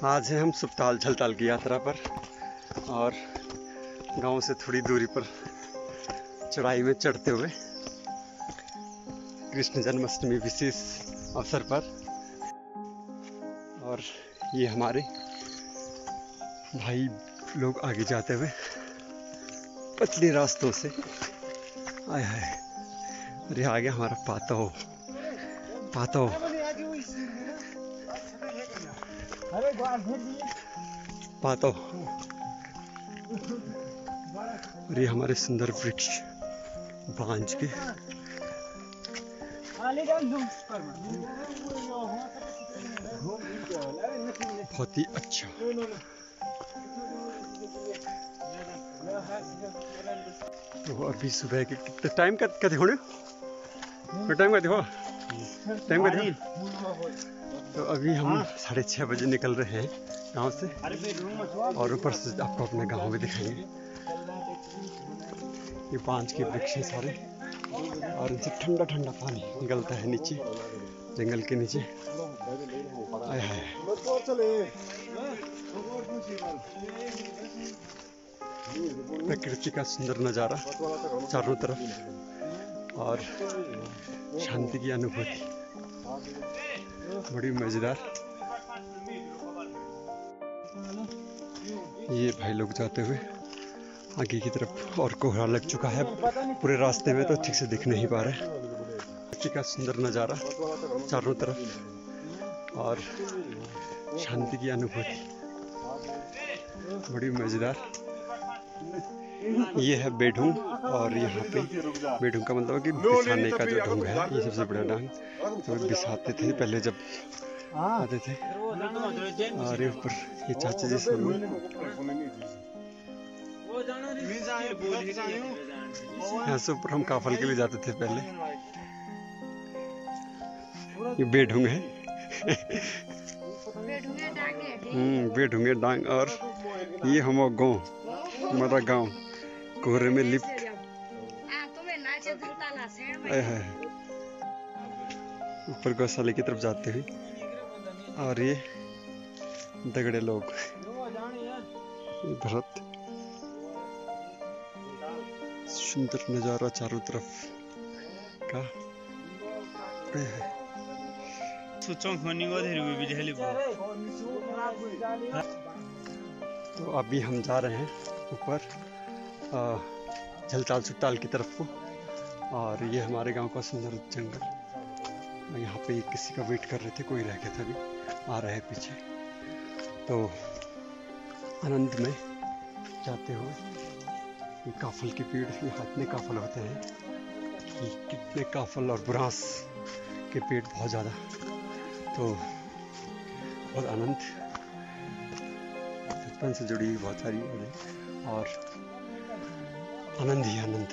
आज है हम सुपताल झलताल की यात्रा पर और गांव से थोड़ी दूरी पर चढ़ाई में चढ़ते हुए कृष्ण जन्माष्टमी विशेष अवसर पर। और ये हमारे भाई लोग आगे जाते हुए पतले रास्तों से आए हैं। अरे आ गया हमारा पातो पातो। पातो और ये हमारे सुंदर वृक्ष बांझ के। बहुत ही अच्छा। तो अभी सुबह के कितने टाइम का होने टाइम का देखो टाइम का देखो। तो अभी हम 6:30 बजे निकल रहे हैं गांव से और ऊपर से आपको अपने गांव में दिखाएंगे। ये बांझ के वृक्ष हैं सारे और इनसे ठंडा ठंडा पानी निकलता है नीचे जंगल के नीचे। आया है प्रकृति का सुंदर नज़ारा चारों तरफ और शांति की अनुभूति बड़ी मजेदार। ये भाई लोग जाते हुए आगे की तरफ और कोहरा लग चुका है पूरे रास्ते में, तो ठीक से दिख नहीं पा रहा है। प्रकृति का सुंदर नज़ारा चारों तरफ और शांति की अनुभूति बड़ी मजेदार। ये है बेढूंग और यहाँ पे बेढूंग का मतलब कि बिछाने का जो ढूंग है, ये सबसे बड़ा ढंग। तो बिछाते थे पहले जब आते थे। और ये ऊपर ये चाचा जी सब यहाँ से ऊपर हम काफल के लिए जाते थे पहले। ये बेढूंग है बेढूंगे डांग। और ये हम गाँव हमारा गांव कोहरे में लिफ्ट ऊपर गौशाले की तरफ जाते हुए। और ये दगड़े लोग भरत सुंदर नजारा चारों तरफ का। तो अभी हम जा रहे हैं ऊपर झलताल सुपताल की तरफ को। और ये हमारे गांव का सुंदर जंगल। यहाँ पे किसी का वेट कर रहे थे, कोई रह गया था, अभी आ रहा है पीछे। तो आनंद में जाते हुए ये काफल के पेड़, ये हाथ में काफल होते हैं, ये कितने काफल और बुरांस के पेड़ बहुत ज़्यादा। तो बहुत आनंद, बचपन से जुड़ी हुई बहुत सारी यादें और आनंद ही आनंद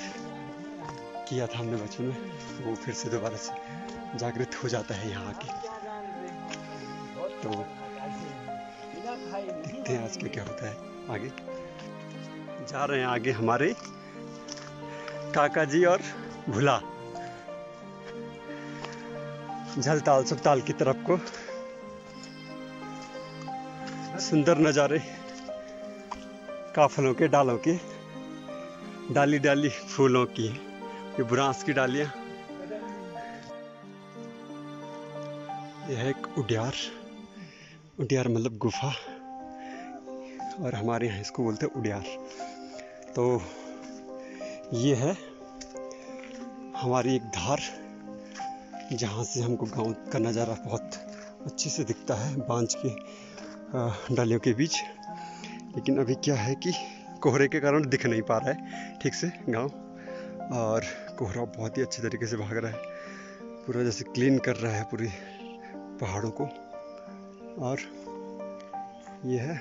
किया था हमने बचपन में, वो फिर से दोबारा से जागृत हो जाता है यहाँ आके। तो देखते हैं आज के क्या होता है आगे। जा रहे हैं आगे हमारे काका जी और भुला झलताल सुपताल की तरफ को। सुंदर नज़ारे काफलों के, डालों के, डाली डाली फूलों की, ये बुरांस की डालियां। यह है एक उड्यार, उड्यार मतलब गुफा, और हमारे यहाँ इसको बोलते हैं उड्यार। तो ये है हमारी एक धार जहाँ से हमको गांव का नज़ारा बहुत अच्छे से दिखता है बांझ के डालियों के बीच। लेकिन अभी क्या है कि कोहरे के कारण दिख नहीं पा रहा है ठीक से गांव, और कोहरा बहुत ही अच्छे तरीके से भाग रहा है, पूरा जैसे क्लीन कर रहा है पूरी पहाड़ों को। और ये है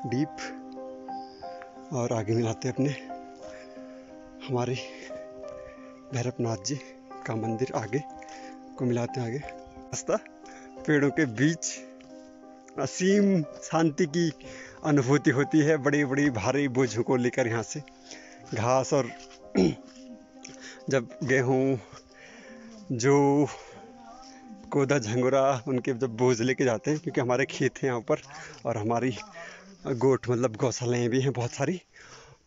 डीप, और आगे मिलाते अपने हमारे भैरवनाथ जी का मंदिर आगे को मिलाते हैं। आगे रास्ता पेड़ों के बीच असीम शांति की अनुभूति होती है। बड़ी बड़ी भारी बोझों को लेकर यहाँ से घास और जब गेहूँ, जो गोदा झंगोरा उनके जब बोझ लेके जाते हैं, क्योंकि हमारे खेत हैं यहाँ ऊपर और हमारी गोट मतलब गौशालाएँ भी हैं बहुत सारी।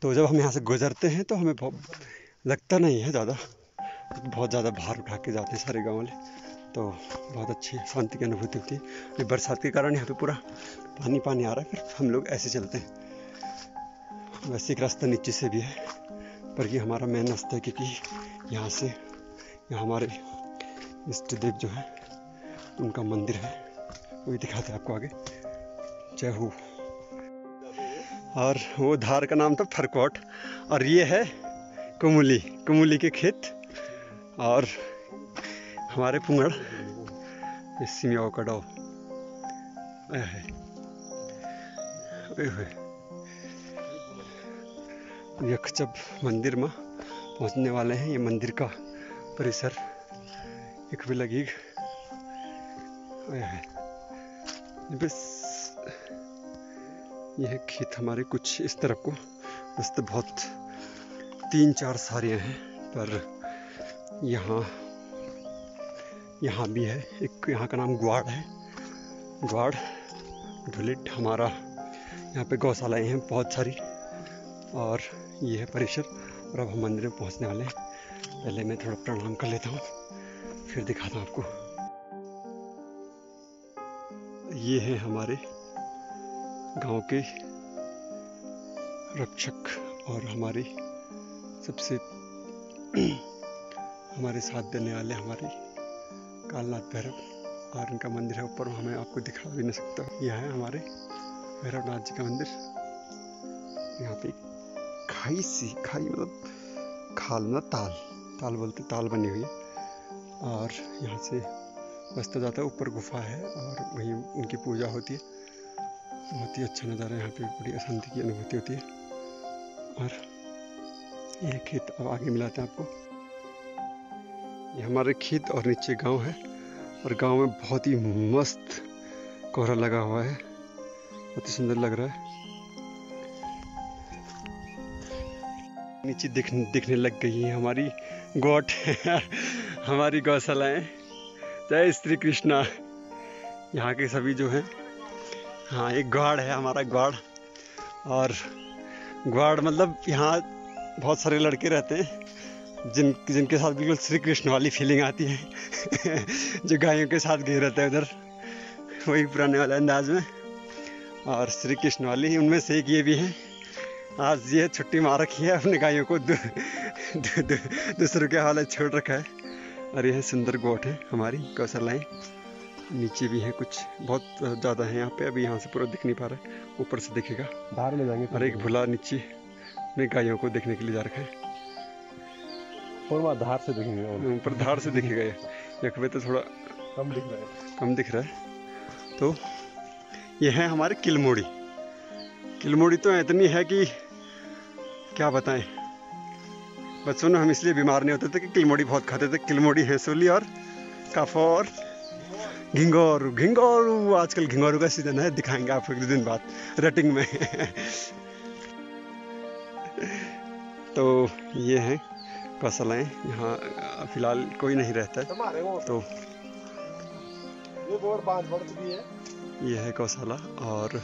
तो जब हम यहाँ से गुजरते हैं तो हमें लगता नहीं है ज़्यादा, बहुत ज़्यादा भार उठा के जाते हैं सारे गाँव वाले। तो बहुत अच्छी शांति की अनुभूति होती है। बरसात के कारण यहाँ पे पूरा पानी पानी आ रहा है, फिर हम लोग ऐसे चलते हैं। वैसे एक रास्ता नीचे से भी है, पर ये हमारा मेन रास्ता है, क्योंकि यहाँ से यहाँ हमारे इष्ट देव जो है उनका मंदिर है, वही दिखाते हैं आपको आगे। जय हो। और वो धार का नाम था फरकोट, और ये है कुमुली के खेत, और हमारे पुंगड़ सिमिया का डाव है। यख जब मंदिर में पहुंचने वाले हैं, ये मंदिर का परिसर एक भी लगी है। बस यह खेत हमारे कुछ इस तरफ को वैसे बहुत 3-4 सारियाँ हैं, पर यहाँ भी है एक। यहाँ का नाम ग्वाड़ है, ग्वाड़ ढुलिट। हमारा यहाँ पे गौशालाएँ हैं बहुत सारी, और ये है परिसर। और अब हम मंदिर में पहुँचने वाले हैं। पहले मैं थोड़ा प्रणाम कर लेता हूँ, फिर दिखाता हूँ आपको। ये है हमारे गांव के रक्षक और हमारे सबसे हमारे साथ देने वाले हमारे कालनाथ भैरव, और इनका मंदिर है ऊपर, हमें आपको दिखा भी नहीं सकता। यह है हमारे भैरवनाथ जी का मंदिर। यहाँ पे खाई मतलब खाल मतलब ताल बोलते, ताल बनी हुई है, और यहाँ से रास्ता जाता है। ऊपर गुफा है और वहीं उनकी पूजा होती है। बहुत ही अच्छा नज़ारा है यहाँ पे, बड़ी शांति की अनुभूति होती है। और यह खेत अब आगे मिलाते हैं आपको। ये हमारे खेत और नीचे गांव है, और गांव में बहुत ही मस्त कोहरा लगा हुआ है, बहुत ही सुंदर लग रहा है। नीचे दिखने लग गई है हमारी गोट हमारी गौशालाएं। जय श्री कृष्णा। यहाँ के सभी जो हैं, हाँ एक ग्वाड़ है हमारा, ग्वाड़। और ग्वाड़ मतलब यहाँ बहुत सारे लड़के रहते हैं जिनके साथ बिल्कुल श्री कृष्ण वाली फीलिंग आती है जो गायों के साथ गए रहते हैं उधर, वही पुराने वाले अंदाज में। और श्री कृष्ण वाली उनमें से एक ये भी है। आज ये छुट्टी मार रखी है, अपने गायों को दूसरों के हवाले छोड़ रखा है। और यह सुंदर गोट है हमारी गौशालाएँ। नीचे भी है कुछ, बहुत ज़्यादा है यहाँ पे, अभी यहाँ से पूरा दिख नहीं पा रहा है, ऊपर से दिखेगा। धार में जाएंगे। और एक भुला नीचे अपने गायों को देखने के लिए जा रखा है, और धार से दिखेगा, ऊपर धार से दिखेगा। यह तो थोड़ा कम दिख रहा है। तो यह है हमारे किलमोड़ी तो इतनी है कि क्या बताएं। बचपन में हम इसलिए बीमार नहीं होते थे कि किलमोड़ी बहुत खाते थे। किलमोड़ी, हैंसोली और काफोर, घिंगोरू। आजकल घिंगोरू का सीजन है, दिखाएंगे आपको 2 दिन बाद रटिंग में तो ये है गौशालाएँ। यहाँ फिलहाल कोई नहीं रहता है, तो ये है गौशाला। और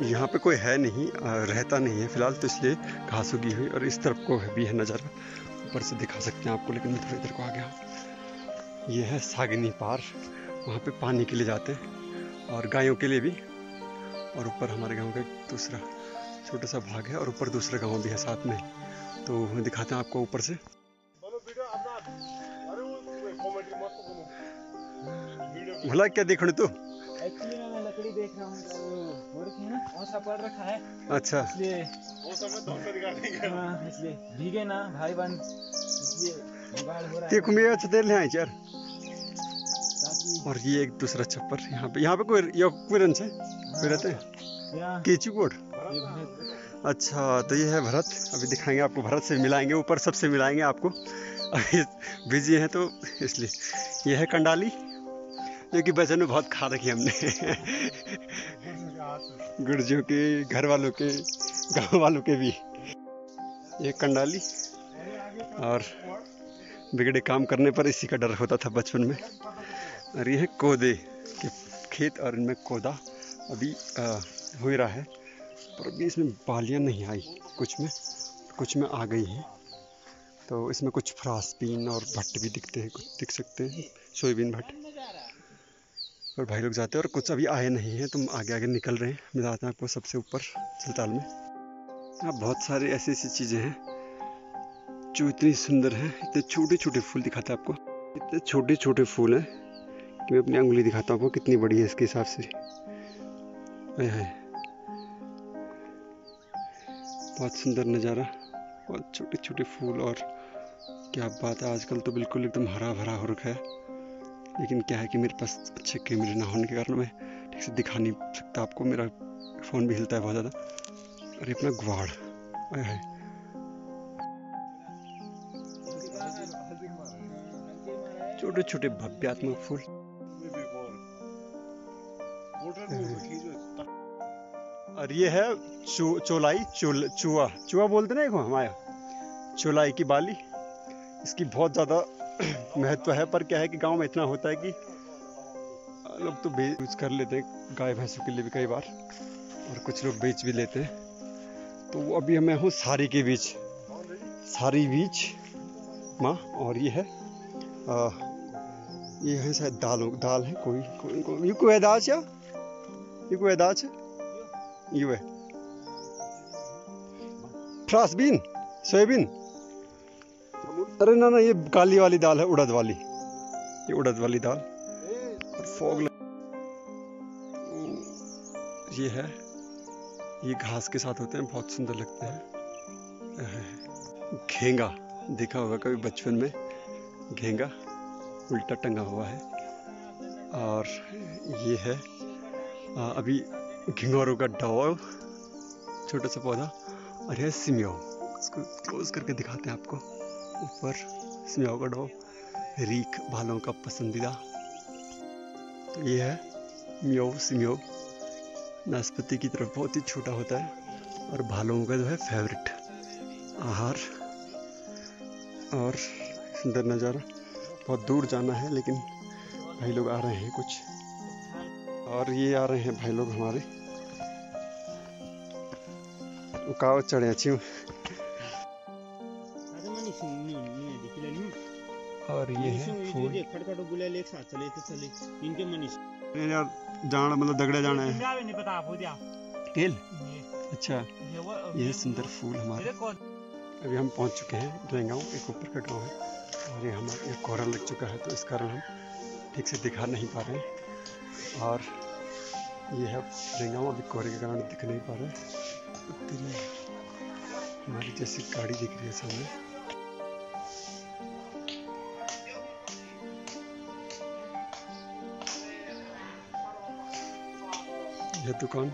यहाँ पे कोई है नहीं, रहता नहीं है फिलहाल, तो इसलिए घास उगी हुई। और इस तरफ को भी है नज़ारा, ऊपर से दिखा सकते हैं आपको, लेकिन मैं थोड़ा इधर को आ गया। ये है सागिनी पार, वहाँ पे पानी के लिए जाते हैं, और गायों के लिए भी। और ऊपर हमारे गांव का एक दूसरा छोटा सा भाग है, और ऊपर दूसरा गांव भी है साथ में, तो हम दिखाते हैं आपको ऊपर से। भला क्या देखने तू? एक्चुअली मैं लकड़ी देख रहा हूँ, वो रखी ना, ओसा पड़ रखा है। अच्छा, इसलिए इसलिए भीगे ना भाई बहन, इसलिए जुगाड़ हो रहा है। देखो मेरा अच्छा तेल है यार। और ये एक दूसरा छप्पर यहाँ पे कोई रंच है, कोई रहते हैं केचू कोट। अच्छा, तो ये है भरत। अभी दिखाएंगे आपको, भरत से मिलाएंगे, ऊपर सबसे मिलाएंगे आपको। अभी बिजी हैं तो इसलिए। ये है कंडाली, जो कि बचपन में बहुत खा रखी हमने गुर्जों के, घर वालों के, गांव वालों के भी। ये कंडाली, और बिगड़े काम करने पर इसी का डर होता था बचपन में। और ये है कोदे के खेत और इनमें कोदा अभी हो रहा है, पर अभी इसमें बालियाँ नहीं आई, कुछ में आ गई हैं। तो इसमें कुछ फ्रांसबीन और भट्ट भी दिखते हैं, कुछ दिख सकते हैं, सोयाबीन भट्ट। और भाई लोग जाते हैं और कुछ अभी आए नहीं हैं, तुम आगे आगे निकल रहे हैं। मैं जाता हूँ आपको सबसे ऊपर चलताल में। यहाँ बहुत सारी ऐसी ऐसी चीज़ें हैं जो इतनी सुंदर हैं। इतने छोटे छोटे फूल दिखाते हैं आपको, इतने छोटे छोटे फूल हैं कि मैं अपनी उंगली दिखाता हूँ आपको कितनी बड़ी है इसके हिसाब से। है बहुत सुंदर नज़ारा, बहुत छोटे छोटे फूल। और क्या बात है, आजकल तो बिल्कुल एकदम हरा भरा हो रखा है। लेकिन क्या है कि मेरे पास अच्छे कैमरे ना होने के कारण मैं ठीक से दिखा नहीं सकता आपको, मेरा फ़ोन भी हिलता है बहुत ज़्यादा। और अपना ग्वाड़ है, छोटे छोटे भव्यात्मक फूल। और ये है चोलाई, चुआ बोलते ना हमारे, चोलाई की बाली। इसकी बहुत ज़्यादा महत्व है, पर क्या है कि गांव में इतना होता है कि लोग तो यूज कर लेते हैं गाय भैंसों के लिए भी कई बार, और कुछ लोग बेच भी लेते हैं। तो अभी मैं हूँ सारी के बीच, सारी बीच माँ। और ये है शायद दाल है कोई यू है दाच या यू है दाच यू है फ्रांसबीन सोयाबीन। अरे ना ये काली वाली दाल है, उड़द वाली, ये उड़द वाली दाल। और फॉग ये है, ये घास के साथ होते हैं, बहुत सुंदर लगते हैं। घेंगा देखा होगा कभी बचपन में, घेंगा उल्टा टंगा हुआ है। और ये है अभी घिंगोरों का डॉल, छोटा सा पौधा। और यह सिमियो, इसको क्लोज करके दिखाते हैं आपको। ऊपर सिमियो का डॉल, रीख भालों का पसंदीदा। तो ये है मियो सिमियो, नाशपाती की तरफ बहुत ही छोटा होता है और भालों का जो है फेवरेट आहार। और सुंदर नज़ारा, बहुत दूर जाना है लेकिन भाई लोग आ रहे हैं कुछ। और ये आ रहे हैं भाई लोग हमारे, काव चढ़े अच्छी। और ये है फूल यार, जाना मतलब दगड़े जाना है टेल। अच्छा, ये सुंदर फूल हमारे। अभी हम पहुंच चुके हैं रेंगांव, एक ऊपर का गांव है। और ये हमारे यहाँ कोहरा लग चुका है, तो इस कारण हम ठीक से दिखा नहीं पा रहे हैं। और ये है रेंगांव, अभी कोहरे के कारण दिख नहीं पा रहा है। हमारी जैसी गाड़ी दिख रही है सामने। यह दुकान